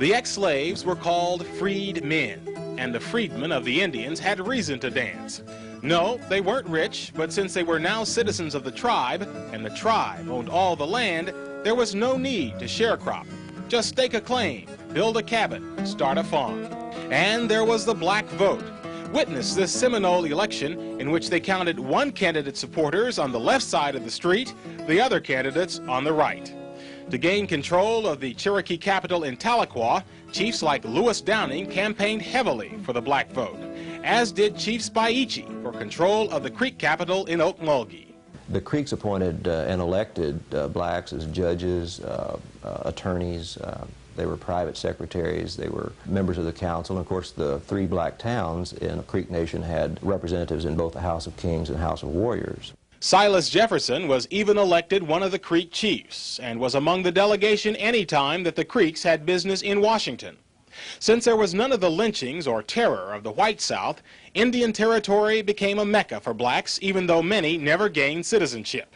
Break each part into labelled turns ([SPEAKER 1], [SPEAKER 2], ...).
[SPEAKER 1] The ex-slaves were called freed men, and the freedmen of the Indians had reason to dance. No, they weren't rich, but since they were now citizens of the tribe, and the tribe owned all the land, there was no need to sharecrop. Just stake a claim, build a cabin, start a farm. And there was the black vote. Witness this Seminole election in which they counted one candidate's supporters on the left side of the street, the other candidates on the right. To gain control of the Cherokee capital in Tahlequah, chiefs like Lewis Downing campaigned heavily for the black vote, as did Chief Spaiichi for control of the Creek capital in Okmulgee.
[SPEAKER 2] The Creeks appointed and elected blacks as judges, attorneys. They were private secretaries, they were members of the council, and of course the three black towns in the Creek Nation had representatives in both the House of Kings and House of Warriors.
[SPEAKER 1] Silas Jefferson was even elected one of the Creek chiefs and was among the delegation any time that the Creeks had business in Washington. Since there was none of the lynchings or terror of the white South, Indian Territory became a mecca for blacks, even though many never gained citizenship.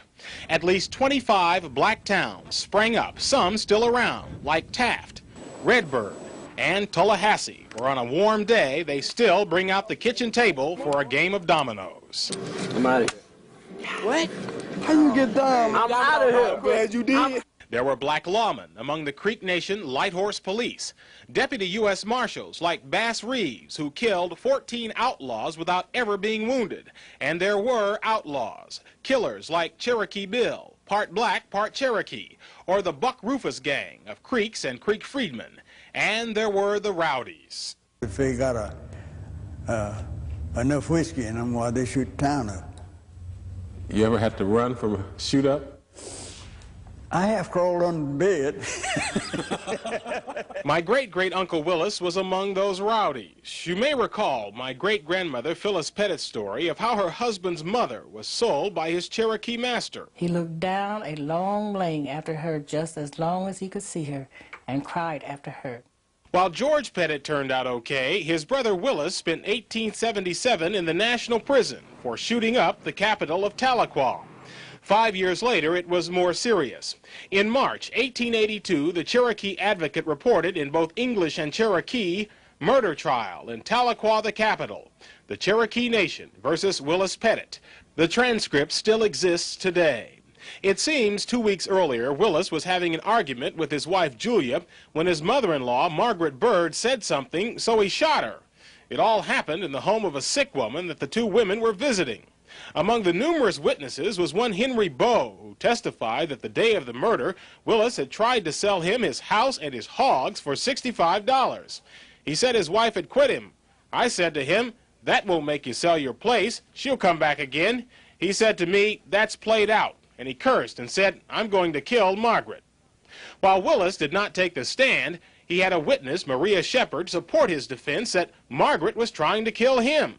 [SPEAKER 1] At least 25 black towns sprang up, some still around, like Taft, Redbird, and Tallahassee, where on a warm day they still bring out the kitchen table for a game of dominoes.
[SPEAKER 3] I'm out of here.
[SPEAKER 4] What?
[SPEAKER 3] How you get down?
[SPEAKER 4] I'm out of here.
[SPEAKER 3] Glad you did.
[SPEAKER 1] There were black lawmen among the Creek Nation Light Horse Police, deputy U.S. Marshals like Bass Reeves, who killed 14 outlaws without ever being wounded. And there were outlaws, killers like Cherokee Bill, part black, part Cherokee, or the Buck Rufus gang of Creeks and Creek freedmen. And there were the rowdies.
[SPEAKER 5] If they got enough whiskey in them while they shoot the town up.
[SPEAKER 3] You ever had to run from a shoot-up?
[SPEAKER 5] I half crawled on the bed.
[SPEAKER 1] My great-great-uncle Willis was among those rowdies. You may recall my great-grandmother Phyllis Pettit's story of how her husband's mother was sold by his Cherokee master.
[SPEAKER 6] He looked down a long lane after her just as long as he could see her and cried after her.
[SPEAKER 1] While George Pettit turned out okay, his brother Willis spent 1877 in the National Prison for shooting up the capital of Tahlequah. 5 years later, it was more serious. In March 1882, the Cherokee Advocate reported in both English and Cherokee, murder trial in Tahlequah, the capital, the Cherokee Nation versus Willis Pettit. The transcript still exists today. It seems 2 weeks earlier, Willis was having an argument with his wife Julia when his mother-in-law, Margaret Bird, said something, so he shot her. It all happened in the home of a sick woman that the two women were visiting. Among the numerous witnesses was one Henry Bowe, who testified that the day of the murder, Willis had tried to sell him his house and his hogs for $65. He said his wife had quit him. I said to him, "That won't make you sell your place. She'll come back again." He said to me, "That's played out," and he cursed and said, "I'm going to kill Margaret." While Willis did not take the stand, he had a witness, Maria Shepard, support his defense that Margaret was trying to kill him.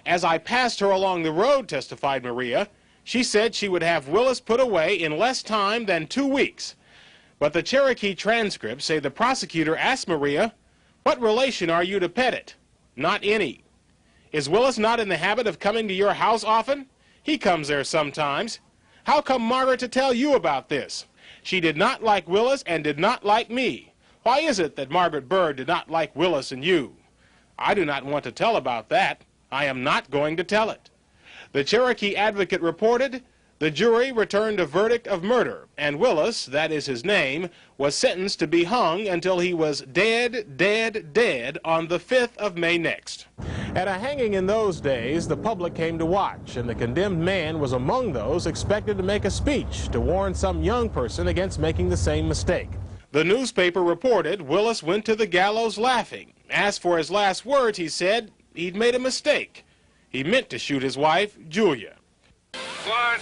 [SPEAKER 1] "As I passed her along the road," testified Maria, "she said she would have Willis put away in less time than 2 weeks. But the Cherokee transcripts say the prosecutor asked Maria, "What relation are you to Pettit?" "Not any." "Is Willis not in the habit of coming to your house often?" "He comes there sometimes." "How come Margaret to tell you about this?" "She did not like Willis and did not like me." "Why is it that Margaret Bird did not like Willis and you?" "I do not want to tell about that. I am not going to tell it." The Cherokee Advocate reported, the jury returned a verdict of murder, and Willis, that is his name, was sentenced to be hung until he was dead, dead, dead on the 5th of May next. At a hanging in those days, the public came to watch, and the condemned man was among those expected to make a speech to warn some young person against making the same mistake. The newspaper reported Willis went to the gallows laughing. As for his last words, he said he'd made a mistake. He meant to shoot his wife, Julia.
[SPEAKER 7] One,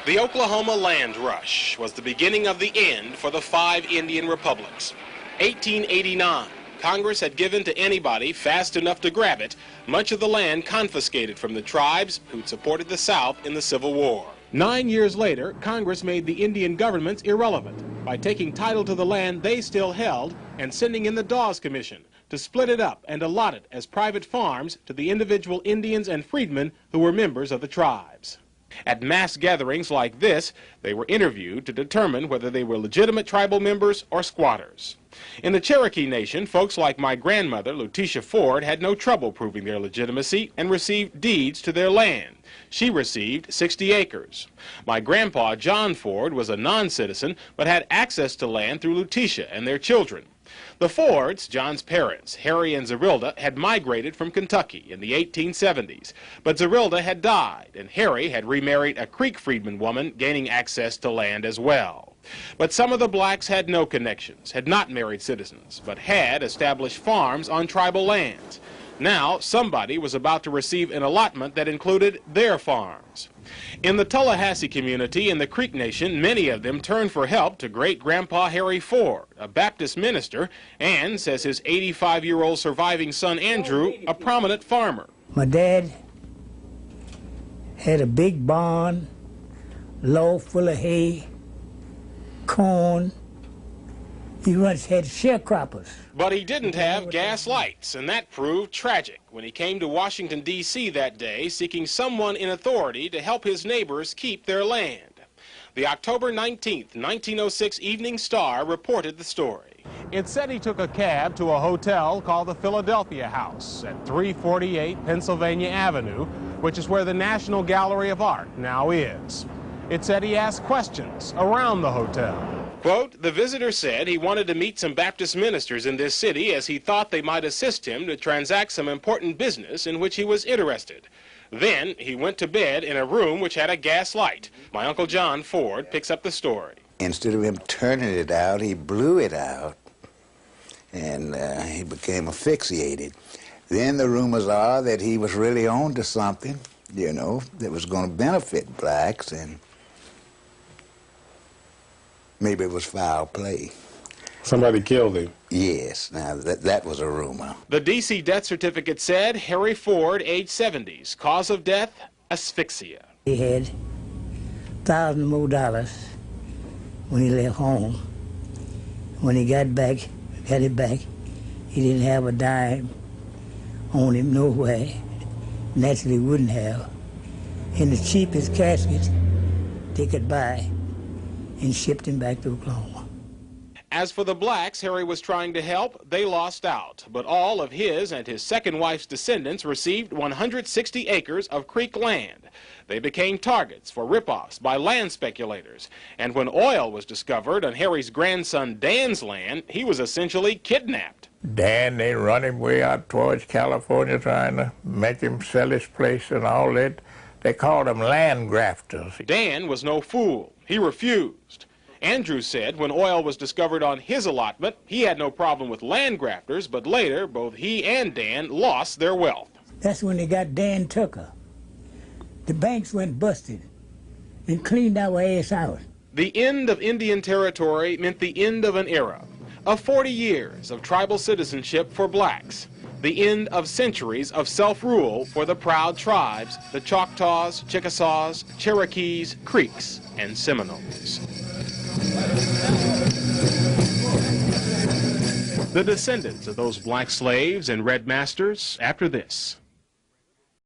[SPEAKER 1] The Oklahoma Land Rush was the beginning of the end for the 5 Indian republics. 1889, Congress had given to anybody fast enough to grab it much of the land confiscated from the tribes who'd supported the South in the Civil War. 9 years later, Congress made the Indian governments irrelevant by taking title to the land they still held and sending in the Dawes Commission to split it up and allot it as private farms to the individual Indians and freedmen who were members of the tribes. At mass gatherings like this, they were interviewed to determine whether they were legitimate tribal members or squatters. In the Cherokee Nation, folks like my grandmother, Lutetia Ford, had no trouble proving their legitimacy and received deeds to their land. She received 60 acres. My grandpa, John Ford, was a non-citizen but had access to land through Lutetia and their children. The Fords, John's parents, Harry and Zerilda, had migrated from Kentucky in the 1870s, but Zerilda had died, and Harry had remarried a Creek freedman woman, gaining access to land as well. But some of the blacks had no connections, had not married citizens, but had established farms on tribal lands. Now, somebody was about to receive an allotment that included their farms. In the Tallahassee community in the Creek Nation, many of them turned for help to great-grandpa Harry Ford, a Baptist minister, and, says his 85-year-old surviving son Andrew, a prominent farmer.
[SPEAKER 7] My dad had a big barn, load full of hay, corn. He once had sharecroppers.
[SPEAKER 1] But he didn't have gas lights, and that proved tragic when he came to Washington, D.C. that day, seeking someone in authority to help his neighbors keep their land. The October 19, 1906 Evening Star reported the story. It said he took a cab to a hotel called the Philadelphia House at 348 Pennsylvania Avenue, which is where the National Gallery of Art now is. It said he asked questions around the hotel. Quote, the visitor said he wanted to meet some Baptist ministers in this city as he thought they might assist him to transact some important business in which he was interested. Then he went to bed in a room which had a gas light. My Uncle John Ford picks up the story.
[SPEAKER 8] Instead of him turning it out, he blew it out, and he became asphyxiated. Then the rumors are that he was really on to something, you know, that was going to benefit blacks, and maybe it was foul play.
[SPEAKER 3] Somebody killed him.
[SPEAKER 8] Yes, now that was a rumor.
[SPEAKER 1] The D.C. death certificate said Harry Ford, age 70s, cause of death, asphyxia.
[SPEAKER 7] He had $1,000 more when he left home. When he got it back, he didn't have a dime on him nowhere. Naturally wouldn't have. In the cheapest casket they could buy, and shipped him back to Oklahoma.
[SPEAKER 1] As for the blacks Harry was trying to help, they lost out. But all of his and his second wife's descendants received 160 acres of Creek land. They became targets for rip-offs by land speculators. And when oil was discovered on Harry's grandson Dan's land, he was essentially kidnapped.
[SPEAKER 9] Dan, they run him way out towards California trying to make him sell his place and all that. They called them land grafters.
[SPEAKER 1] Dan was no fool. He refused. Andrew said when oil was discovered on his allotment, he had no problem with land grafters, but later both he and Dan lost their wealth.
[SPEAKER 7] That's when they got Dan Tucker. The banks went busted and cleaned our ass out.
[SPEAKER 1] The end of Indian Territory meant the end of an era, of 40 years of tribal citizenship for blacks, the end of centuries of self-rule for the proud tribes, the Choctaws, Chickasaws, Cherokees, Creeks, and Seminoles. The descendants of those black slaves and red masters after this.